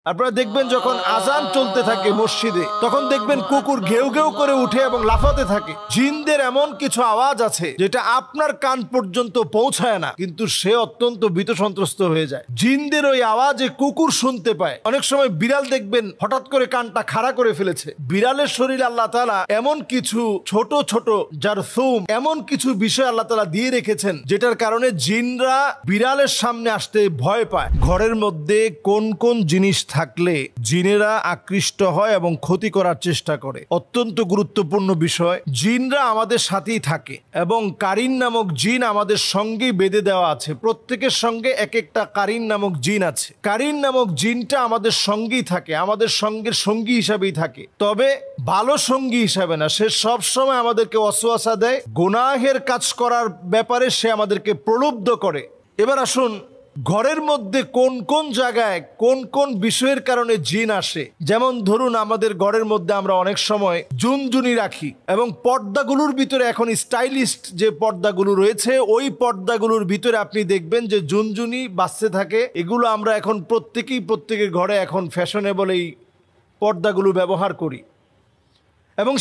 আপনারা দেখবেন যখন আজান চলতে থাকে মসজিদে, তখন দেখবেন কুকুর ঘেউ ঘেউ করে উঠে এবং লাফাতে থাকে। জিনদের এমন কিছু আওয়াজ আছে যেটা আপনার কান পর্যন্ত পৌঁছায় না, কিন্তু সে অত্যন্ত ভীত সন্ত্রস্ত হয়ে যায়। জিনদের ওই আওয়াজে কুকুর শুনতে পায়। অনেক সময় বিড়াল দেখবেন হঠাৎ করে কানটা খাড়া করে ফেলেছে। বিড়ালের শরীরে আল্লাহ তাআলা এমন কিছু ছোট ছোট জারথুম, এমন কিছু বিষয় আল্লাহ তাআলা দিয়ে রেখেছেন যেটার কারণে জিনরা বিড়ালের সামনে আসতে ভয় পায়। ঘরের মধ্যে কোন কোন জিনিস থাকলে জিনেরা আকৃষ্ট হয় এবং ক্ষতি করার চেষ্টা করে, অত্যন্ত গুরুত্বপূর্ণ বিষয়। জিনরা আমাদের সাথেই থাকে এবং কারিন নামক জিন আমাদের সঙ্গেই বেঁধে দেওয়া আছে। প্রত্যেকের সঙ্গে এক একটা কারিন নামক জিন আছে। কারিন নামক জিনটা আমাদের সঙ্গেই থাকে, আমাদের সঙ্গের সঙ্গী হিসাবেই থাকে, তবে ভালো সঙ্গী হিসাবে না। সে সব সময় আমাদেরকে ওয়াসওয়াসা দেয়, গুনাহের কাজ করার ব্যাপারে সে আমাদেরকে প্রলুব্ধ করে। এবার আসুন, ঘরের মধ্যে কোন কোন জায়গায় কোন কোন বিষয়ের কারণে জিন আসে। যেমন ধরুন, আমাদের ঘরের মধ্যে আমরা অনেক সময় জুনজুনি রাখি এবং পর্দাগুলোর ভিতরে এখন স্টাইলিস্ট যে পর্দাগুলো রয়েছে, ওই পর্দাগুলোর ভিতরে আপনি দেখবেন যে জুনজুনি বাজতে থাকে। এগুলো আমরা এখন প্রত্যেকের ঘরে এখন ফ্যাশনেবল এই পর্দাগুলো ব্যবহার করি এবং